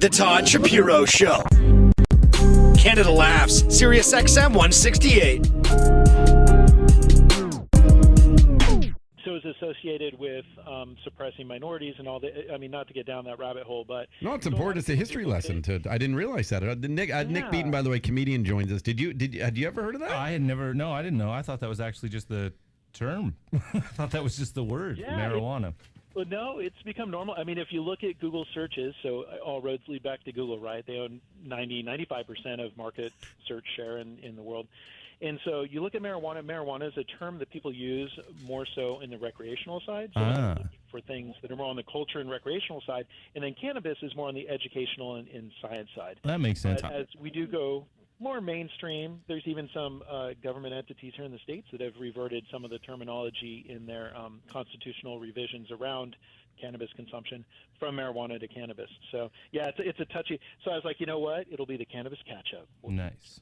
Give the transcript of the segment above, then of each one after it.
The Todd Shapiro Show. Canada Laughs, SiriusXM 168. So it's associated with suppressing minorities and all the. I mean, not to get down that rabbit hole, but no, it's important. It's a history lesson. I didn't realize that. Nick Beaton, by the way, comedian, joins us. Had you ever heard of that? I had never. No, I didn't know. I thought that was actually just the term. I thought that was just the word, marijuana. Well, no, it's become normal. I mean, if you look at Google searches, so all roads lead back to Google, right? They own 95% of market search share in the world. And so you look at marijuana. Marijuana is a term that people use more so in the recreational side, so for things that are more on the culture and recreational side. And then cannabis is more on the educational and science side. That makes sense. As we do go more mainstream, there's even some government entities here in the States that have reverted some of the terminology in their constitutional revisions around cannabis consumption from marijuana to cannabis. So, yeah, it's a touchy. So I was like, you know what? It'll be the cannabis catch-up. Nice.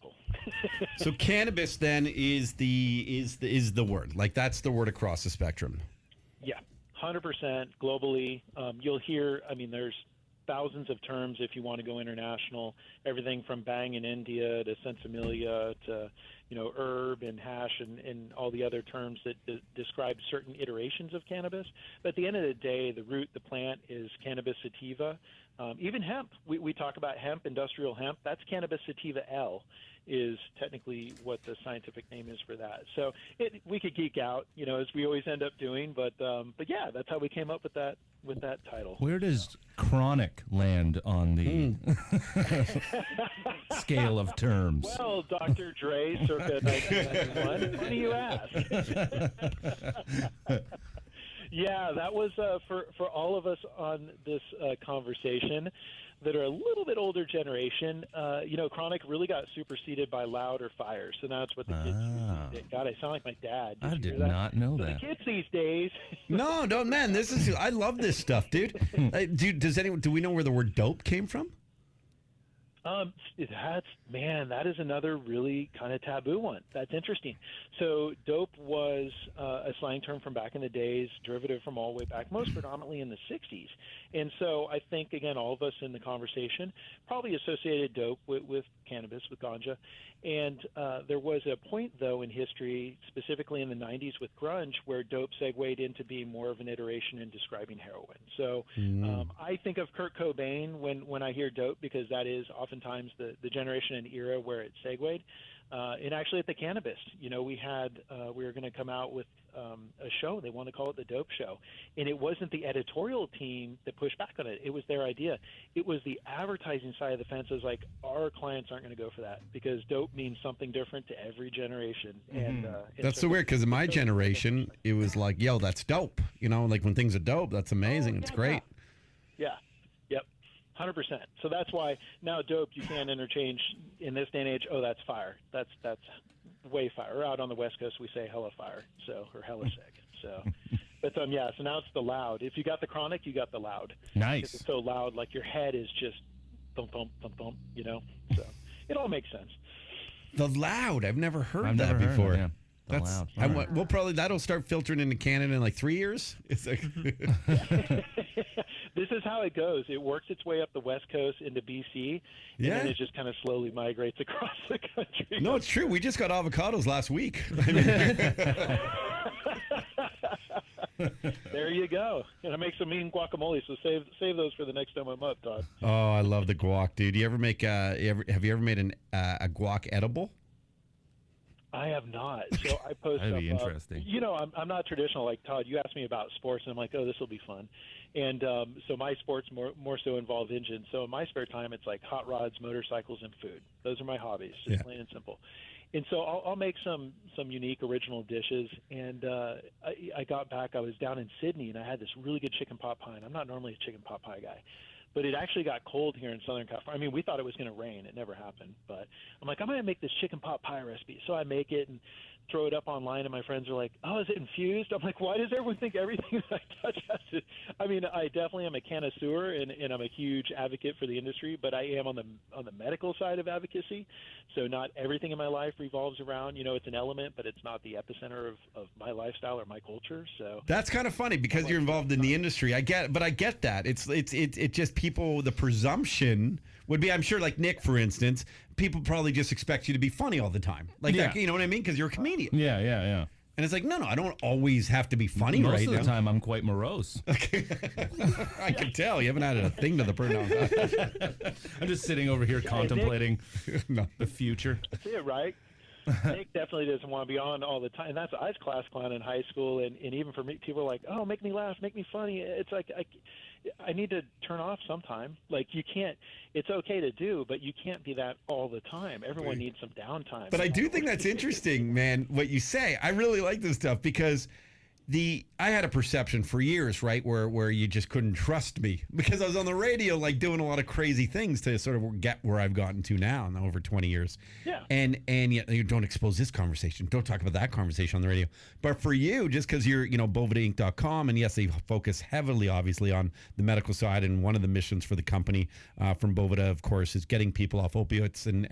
So cannabis then is the word. Like, that's the word across the spectrum. Yeah, 100% globally. You'll hear, I mean, there's thousands of terms if you want to go international, everything from bang in India to sensimilia to, herb and hash and all the other terms that describe certain iterations of cannabis. But at the end of the day, the root, the plant is Cannabis sativa. Even hemp, we talk about hemp, industrial hemp, that's Cannabis sativa L is technically what the scientific name is for that. So we could geek out, as we always end up doing, but yeah, that's how we came up with that title. Where does chronic land on the scale of terms? Well, Dr. Dre, circa 1991. Funny you ask. Yeah, that was for all of us on this conversation that are a little bit older generation. Chronic really got superseded by loud or fire. So now it's what the kids did. God, I sound like my dad. I did not know that. The kids these days. No, man. I love this stuff, dude. Do we know where the word dope came from? That is another really kind of taboo one. That's interesting. So dope was a slang term from back in the days, derivative from all the way back, most predominantly in the 60s. And so I think, again, all of us in the conversation probably associated dope with cannabis, with ganja. And there was a point, though, in history, specifically in the 90s with grunge, where dope segued into being more of an iteration in describing heroin. So I think of Kurt Cobain when I hear dope, because that is oftentimes the generation and era where it segued. And actually at the Cannabis, we were going to come out with a show. They wanted to call it the Dope Show. And it wasn't the editorial team that pushed back on it. It was their idea. It was the advertising side of the fence. It was like, our clients aren't going to go for that because dope means something different to every generation. And that's so weird, because in my generation, it was like, yo, that's dope. Like when things are dope, that's amazing. It's great. Yeah. Yep. 100%. So that's why now dope you can't interchange in this day and age. Oh, that's fire. That's way fire. Or out on the West Coast we say hella fire. Or hella sick. So, but so now it's the loud. If you got the chronic, you got the loud. Nice. It's so loud, like your head is just thump thump thump thump. So it all makes sense. The loud. I've never heard that before. Heard it, yeah. Loud. We'll probably that'll start filtering into Canada in like 3 years. It's like this is how it goes. It works its way up the West Coast into BC, and then it just kind of slowly migrates across the country. No, it's true. We just got avocados last week. There you go. And I make some mean guacamole, so save those for the next time I'm up, Todd. Oh, I love the guac, dude. You ever make have you ever made a guac edible? I have not. So I post That'd up, be interesting. I'm not traditional like Todd. You asked me about sports, and I'm like, oh, this will be fun. And so my sports more so involve engines. So in my spare time, it's like hot rods, motorcycles, and food. Those are my hobbies, just plain and simple. And so I'll make some unique original dishes. And I got back. I was down in Sydney, and I had this really good chicken pot pie. And I'm not normally a chicken pot pie guy. But it actually got cold here in Southern California. I mean, we thought it was going to rain. It never happened. But I'm like, I'm going to make this chicken pot pie recipe. So I make it, and throw it up online, and my friends are like, "Oh, is it infused?" I'm like, "Why does everyone think everything that I touch has to?" I mean, I definitely am a connoisseur, and I'm a huge advocate for the industry, but I am on the medical side of advocacy. So not everything in my life revolves around, it's an element, but it's not the epicenter of my lifestyle or my culture. So that's kind of funny because you're involved in the industry. I get that. It's just people. The presumption would be, I'm sure, like Nick, for instance, people probably just expect you to be funny all the time, like that. You know what I mean? Because you're a comedian. Yeah. And it's like, no, I don't always have to be funny. Most right of the now. time, I'm quite morose. I can tell you haven't added a thing to the pronoun. I'm just sitting over here contemplating the future. That's it, right? Nick definitely doesn't want to be on all the time. That's I was class clown in high school, and even for me, people are like, "Oh, make me laugh, make me funny." It's like I need to turn off sometime. Like you can't. It's okay to do, but you can't be that all the time. Everyone needs some downtime. But I do think that's interesting, man. What you say, I really like this stuff because I had a perception for years, right, where you just couldn't trust me because I was on the radio, like doing a lot of crazy things to sort of get where I've gotten to now in over 20 years. Yeah. And yet you don't expose this conversation. Don't talk about that conversation on the radio. But for you, just because you're, BovedaInc.com, and yes, they focus heavily, obviously, on the medical side. And one of the missions for the company from Boveda, of course, is getting people off opiates and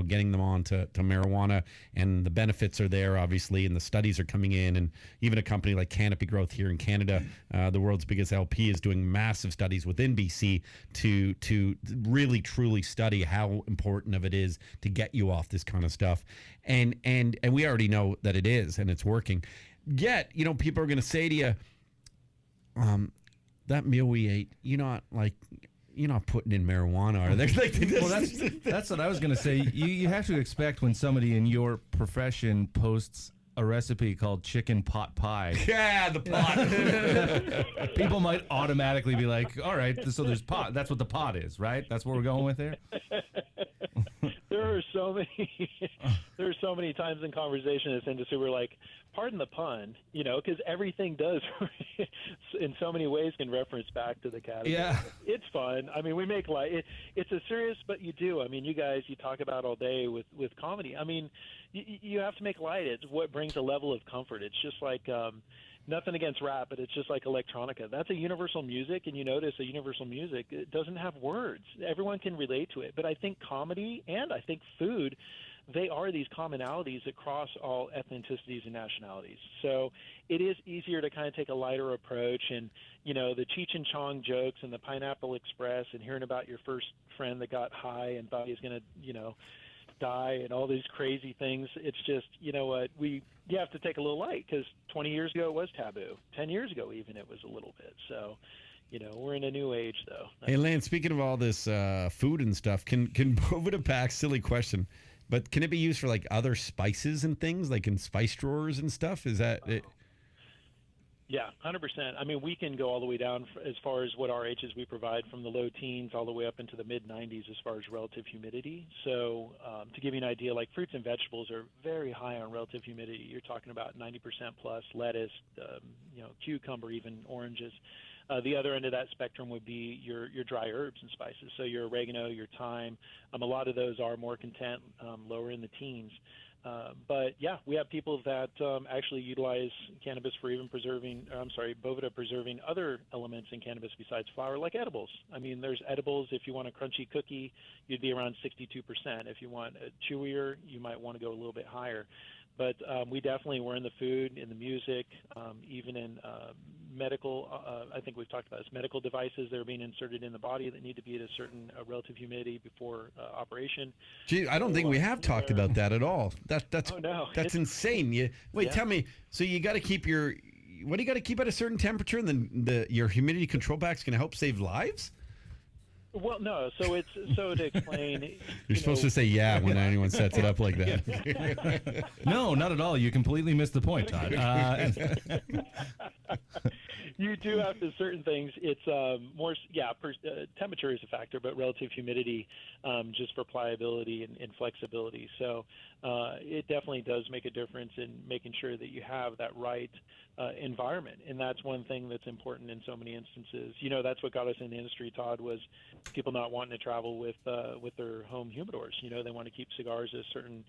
getting them on to marijuana. And the benefits are there, obviously, and the studies are coming in. And even a company like Canopy Growth here in Canada, the world's biggest LP, is doing massive studies within BC to really truly study how important of it is to get you off this kind of stuff, and we already know that it is, and it's working. Yet, people are going to say to you, that meal we ate, you're not putting in marijuana, are they? Well, that's what I was going to say. You have to expect when somebody in your profession posts a recipe called chicken pot pie. Yeah, the pot. People might automatically be like, all right, so there's pot. That's what the pot is, right? That's what we're going with there? There are so many times in conversation in this industry where, like, pardon the pun, because everything does in so many ways can reference back to the category. Yeah. It's fun. I mean, we make light. It's a serious, but you do. I mean, you guys, you talk about all day with comedy. I mean, you have to make light. It's what brings a level of comfort. It's just like nothing against rap, but it's just like electronica. That's a universal music, and you notice a universal music, it doesn't have words. Everyone can relate to it. But I think comedy and I think food, they are these commonalities across all ethnicities and nationalities. So it is easier to kind of take a lighter approach, and the Cheech and Chong jokes and the Pineapple Express and hearing about your first friend that got high and thought he was going to die and all these crazy things. It's just, you have to take a little light, because 20 years ago it was taboo. 10 years ago even it was a little bit. So we're in a new age, though. Hey, Lance, speaking of all this food and stuff, can Boveda pack, silly question, but can it be used for like other spices and things, like in spice drawers and stuff? Is that it? Yeah, 100%. I mean, we can go all the way down as far as what RHs we provide, from the low teens all the way up into the mid-90s as far as relative humidity. So to give you an idea, like fruits and vegetables are very high on relative humidity. You're talking about 90% plus. Lettuce, cucumber, even oranges. The other end of that spectrum would be your dry herbs and spices. So your oregano, your thyme, a lot of those are more content, lower in the teens. But yeah, we have people that actually utilize cannabis for even Boveda preserving other elements in cannabis besides flower, like edibles. I mean, there's edibles. If you want a crunchy cookie, you'd be around 62%. If you want a chewier, you might want to go a little bit higher. But we're in the food, in the music, even in medical. I think we've talked about this, medical devices that are being inserted in the body that need to be at a certain relative humidity before operation. Gee, I don't think we have talked about that at all. That's insane. Tell me. So you got to keep what do you got to keep at a certain temperature, and then your humidity control pack's going to help save lives? Well, no. So to explain, you're supposed to say yeah when anyone sets it up like that. No, not at all. You completely missed the point, Todd. You do have to certain things. It's temperature is a factor, but relative humidity, just for pliability and flexibility. So it definitely does make a difference in making sure that you have that right environment, and that's one thing that's important in so many instances. That's what got us in the industry, Todd, was people not wanting to travel with their home humidors. They want to keep cigars at a certain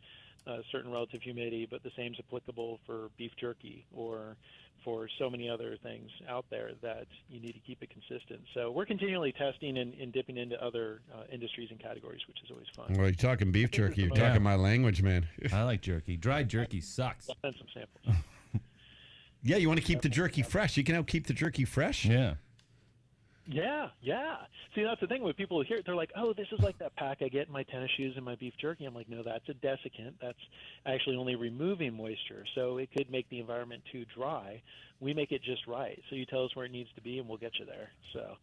certain relative humidity, but the same is applicable for beef jerky or for so many other things out there that you need to keep it consistent. So we're continually testing and dipping into other industries and categories, which is always fun. Well, you're talking beef jerky. You're talking my language, man. I like jerky. Dried jerky sucks. I'll send some samples. Yeah, you want to keep the jerky fresh. You can help keep the jerky fresh. Yeah. Yeah. See, that's the thing. When people hear it, they're like, oh, this is like that pack I get in my tennis shoes and my beef jerky. I'm like, no, that's a desiccant. That's actually only removing moisture. So it could make the environment too dry. We make it just right. So you tell us where it needs to be, and we'll get you there. So,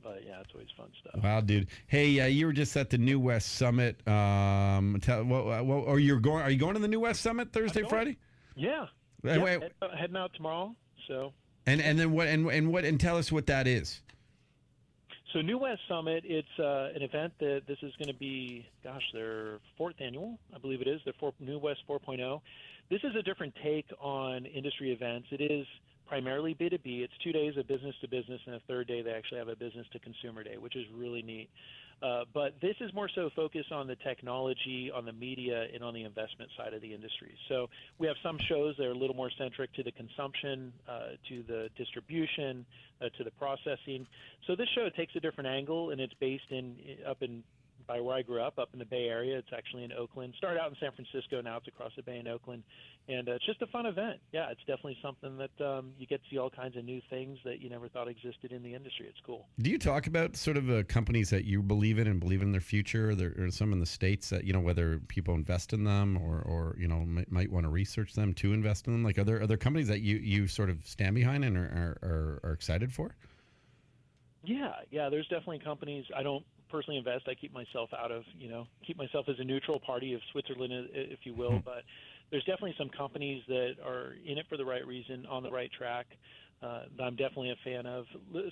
but yeah, it's always fun stuff. Wow, dude. Hey, you were just at the New West Summit. Are you going to the New West Summit Thursday, Friday? Yeah. Heading out tomorrow. So. And then what? And tell us what that is. So New West Summit, it's an event that this is going to be, their fourth annual, I believe it is, their New West 4.0. This is a different take on industry events. It is primarily B2B. It's 2 days of business to business, and a third day they actually have a business to consumer day, which is really neat. But this is more so focused on the technology, on the media, and on the investment side of the industry. So we have some shows that are a little more centric to the consumption, to the distribution, to the processing. So this show takes a different angle, and it's based up by where I grew up in the Bay Area. It's actually in Oakland. Started out in San Francisco, now it's across the Bay in Oakland. And it's just a fun event. Yeah, it's definitely something that you get to see all kinds of new things that you never thought existed in the industry. It's cool. Do you talk about sort of companies that you believe in and believe in their future? There are some in the States that, whether people invest in them or might want to research them to invest in them. Like, are there companies that you sort of stand behind and are excited for? Yeah, there's definitely companies. I don't personally invest. I keep myself keep myself as a neutral party of Switzerland, if you will. But there's definitely some companies that are in it for the right reason, on the right track, that I'm definitely a fan of,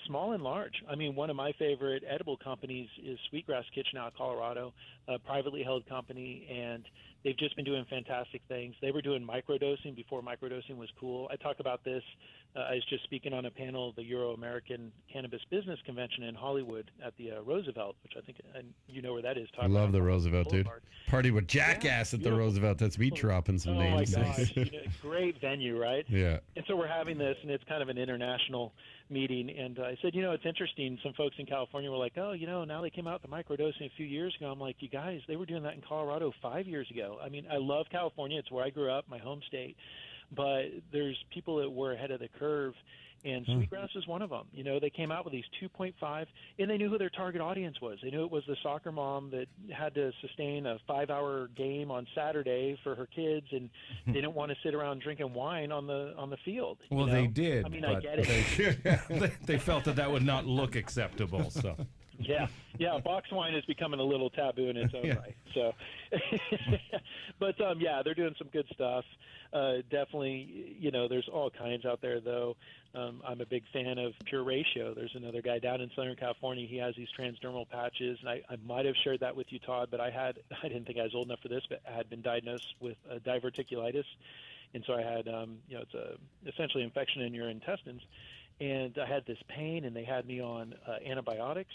small and large. I mean, one of my favorite edible companies is Sweetgrass Kitchen out of Colorado, a privately held company, and they've just been doing fantastic things. They were doing microdosing before microdosing was cool. I talk about this. I was just speaking on a panel of the Euro-American Cannabis Business Convention in Hollywood at the Roosevelt, which I think you know where that is. I love the Roosevelt, dude. Party with Jackass at the Roosevelt. That's me dropping some names. Oh, my gosh. Great venue, right? Yeah. And so we're having this, and it's kind of an international meeting. And I said, it's interesting. Some folks in California were like, oh, now they came out to microdosing a few years ago. I'm like, you guys, they were doing that in Colorado 5 years ago. I mean, I love California. It's where I grew up, my home state. But there's people that were ahead of the curve, and Sweetgrass is one of them. They came out with these 2.5, and they knew who their target audience was. They knew it was the soccer mom that had to sustain a 5-hour game on Saturday for her kids, and they didn't want to sit around drinking wine on the field. Well, they did. I mean, but I get it. They felt that would not look acceptable. So. Yeah, box wine is becoming a little taboo in its own right. So, but they're doing some good stuff. Definitely, there's all kinds out there though. I'm a big fan of Pure Ratio. There's another guy down in Southern California. He has these transdermal patches, and I might have shared that with you, Todd, but I didn't think I was old enough for this, but I had been diagnosed with diverticulitis, and so I had it's essentially infection in your intestines. And I had this pain, and they had me on antibiotics.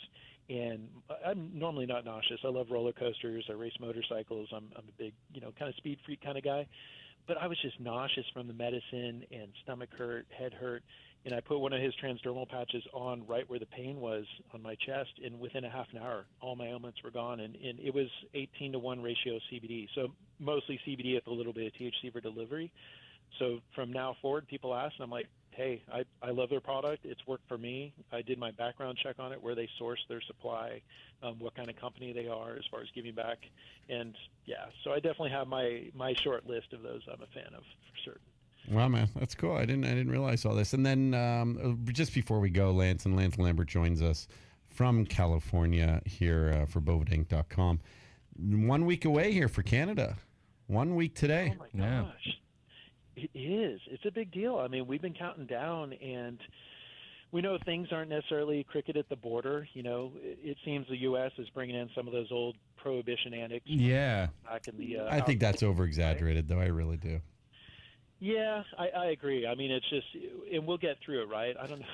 And I'm normally not nauseous. I love roller coasters. I race motorcycles. I'm a big, kind of speed freak kind of guy. But I was just nauseous from the medicine and stomach hurt, head hurt. And I put one of his transdermal patches on right where the pain was on my chest. And within a half an hour, all my ailments were gone. And it was 18-to-1 ratio CBD. So mostly CBD with a little bit of THC for delivery. So from now forward, people ask, and I'm like, hey, I love their product. It's worked for me. I did my background check on it, where they source their supply, what kind of company they are as far as giving back. And, so I definitely have my short list of those I'm a fan of for certain. Wow, man, that's cool. I didn't realize all this. And then just before we go, Lance Lambert joins us from California here for bovedainc.com. 1 week away here for Canada. 1 week today. Oh, my gosh. It is. It's a big deal. I mean, we've been counting down, and we know things aren't necessarily cricket at the border. It seems the U.S. is bringing in some of those old prohibition antics. Yeah. Back in the, I think that's over-exaggerated, though. I really do. Yeah, I agree. I mean, it's just, and we'll get through it, right? I don't know.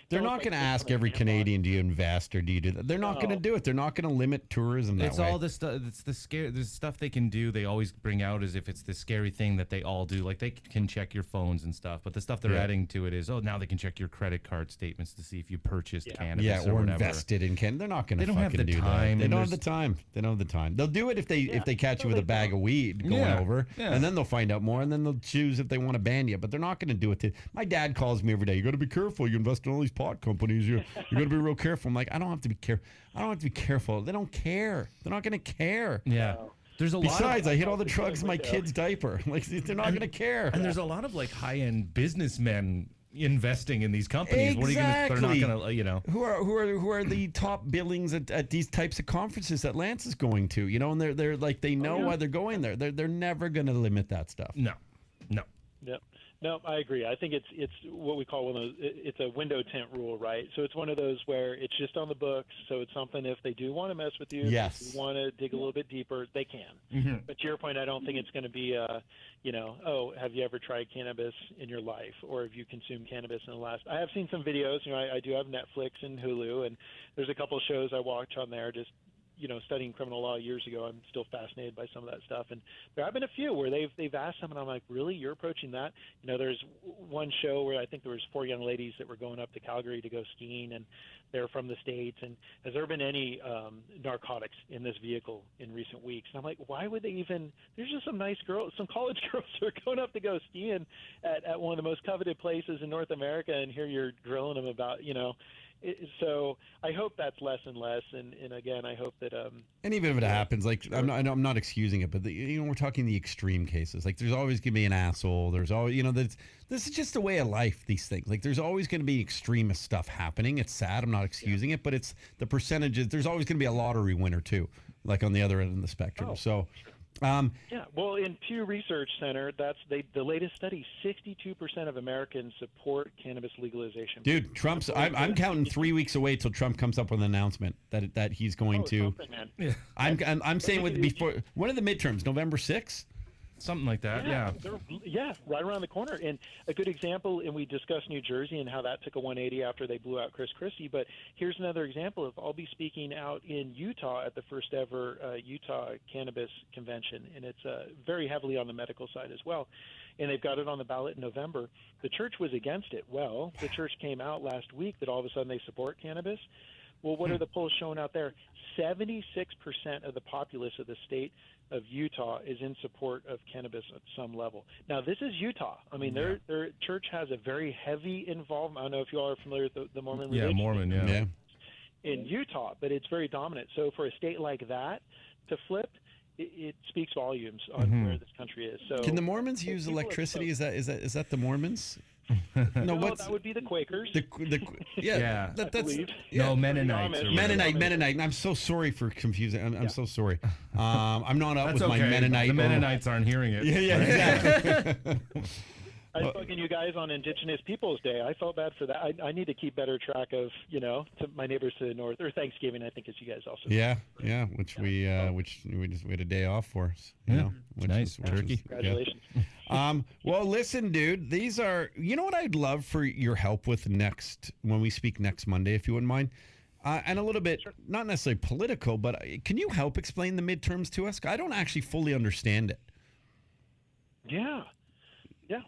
They're not going to ask every Canadian, do you invest or do you do that? They're not going to do it. They're not going to limit tourism that It's way. all the stuff. It's the stuff they can do. They always bring out as if it's the scary thing that they all do. Like they can check your phones and stuff, but the stuff they're adding to it is, now they can check your credit card statements to see if you purchased cannabis or whatever. invested in Canada. They're not going to They don't have fucking the do time, that. They and don't have the time. They don't have the time. They'll do it if they catch you with a bag of weed going over, and then they'll find out more, and then they'll choose if they want to ban you. But they're not going to do it. My dad calls me every day. You got to be careful. You invest in all these pot companies. You got to be real careful. I'm like, I don't have to be careful. I don't have to be careful. They don't care. They're not going to care. Yeah. There's a lot. Besides, I hit all the drugs in my kid's diaper. Like they're not going to care. And there's a lot of like high-end businessmen investing in these companies. Exactly. What are you gonna? They're not gonna, Who are the top billings at these types of conferences that Lance is going to? And they're like they know why they're going there. They're never going to limit that stuff. No. Yep. No, I agree. I think it's what we call one of those. It's a window tint rule, right? So it's one of those where it's just on the books. So it's something if they do want to mess with you, yes, if you want to dig a little bit deeper, they can. Mm-hmm. But to your point, I don't think it's going to be, have you ever tried cannabis in your life, or have you consumed cannabis in the last? I have seen some videos. I do have Netflix and Hulu, and there's a couple of shows I watch on there. Just studying criminal law years ago, I'm still fascinated by some of that stuff. And there have been a few where they've asked them, and I'm like, really? You're approaching that? There's one show where I think there was 4 young ladies that were going up to Calgary to go skiing, and they're from the States. And has there been any narcotics in this vehicle in recent weeks? And I'm like, why would they even? There's just some nice girls, some college girls who are going up to go skiing at one of the most coveted places in North America, and here you're grilling them about, So I hope that's less and less, and again, I hope that. And even if it happens, like I'm not excusing it, but we're talking the extreme cases. Like there's always gonna be an asshole. There's always this is just a way of life. These things, like there's always gonna be extremist stuff happening. It's sad. I'm not excusing it, but it's the percentages. There's always gonna be a lottery winner too, like on the other end of the spectrum. So. Well, in Pew Research Center, the latest study, 62% of Americans support cannabis legalization. Dude, I'm counting 3 weeks away till Trump comes up with an announcement that he's going to. Man. I'm saying before one of the midterms, November 6th. Something like that, yeah, right around the corner. And a good example, and we discussed New Jersey and how that took a 180 after they blew out Chris Christie, but here's another example of I'll be speaking out in Utah at the first ever Utah Cannabis Convention, and it's very heavily on the medical side as well. And they've got it on the ballot in November. The church was against it. Well, the church came out last week that all of a sudden they support cannabis. Well, what are the polls showing out there? 76% of the populace of the state of Utah is in support of cannabis at some level. Now, this is Utah. I mean, their church has a very heavy involvement. I don't know if you all are familiar with the Mormon religion. Yeah, Mormon, yeah. In Utah, but it's very dominant. So for a state like that to flip, it speaks volumes on where this country is. So can the Mormons use electricity? Is that the Mormons? No, that would be the Quakers. That's Mennonites. Mennonite. I'm so sorry for confusing. I'm so sorry. I'm not up with my Mennonite. The Mennonites aren't hearing it. Yeah, exactly. I was bugging you guys on Indigenous Peoples Day. I felt bad for that. I need to keep better track of, to my neighbors to the north, or Thanksgiving, I think, as you guys also. Yeah, which we had a day off for. Nice turkey. Congratulations. Well, listen, dude, these are. You know what I'd love for your help with when we speak next Monday, if you wouldn't mind. And a little bit, not necessarily political, but can you help explain the midterms to us? I don't actually fully understand it. Yeah.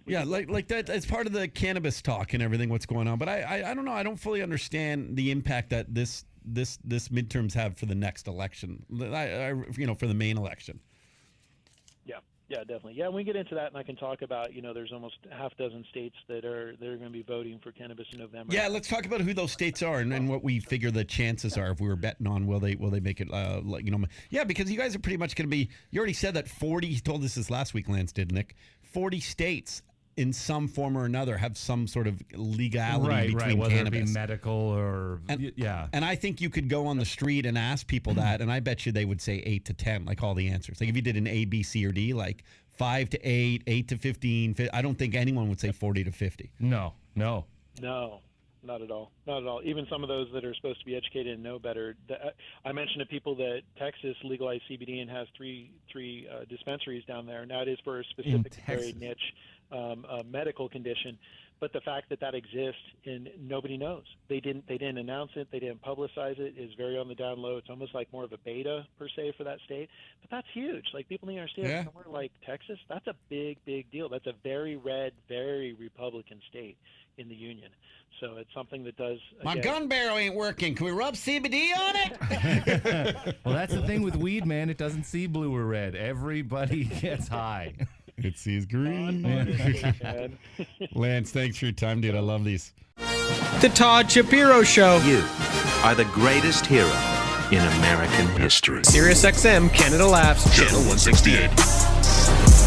Yeah, like that as part of the cannabis talk and everything, what's going on. But I don't know. I don't fully understand the impact that this midterms have for the next election. For the main election. Yeah, definitely. Yeah, we can get into that, and I can talk about, there's almost half dozen states that are going to be voting for cannabis in November. Yeah, let's talk about who those states are and what we figure the chances are if we were betting on will they make it. Yeah, because you guys are pretty much going to be. You already said that 40. You told us this last week, Lance did, Nick. 40 states in some form or another have some sort of legality between whether cannabis. It be medical or And I think you could go on the street and ask people that, and I bet you they would say 8 to 10, like all the answers. Like if you did an A, B, C, or D, like 5 to 8, 8 to 15. I don't think anyone would say 40 to 50. No. not at all. Not at all. Even some of those that are supposed to be educated and know better. I mentioned to people that Texas legalized CBD and has three dispensaries down there. Now it is for a specific, very niche medical condition. But the fact that exists and nobody knows. They didn't announce it. They didn't publicize it. It's very on the down low. It's almost like more of a beta per se for that state. But that's huge. Like, people need to understand, somewhere like Texas, that's a big deal. That's a very red, very Republican state in the union. So it's something that does. My gun barrel ain't working. Can we rub CBD on it? Well, that's the thing with weed, man. It doesn't see blue or red. Everybody gets high. It sees green. Lance, thanks for your time, dude. I love these. The Todd Shapiro Show. You are the greatest hero in American history. SiriusXM Canada Laughs Channel 168.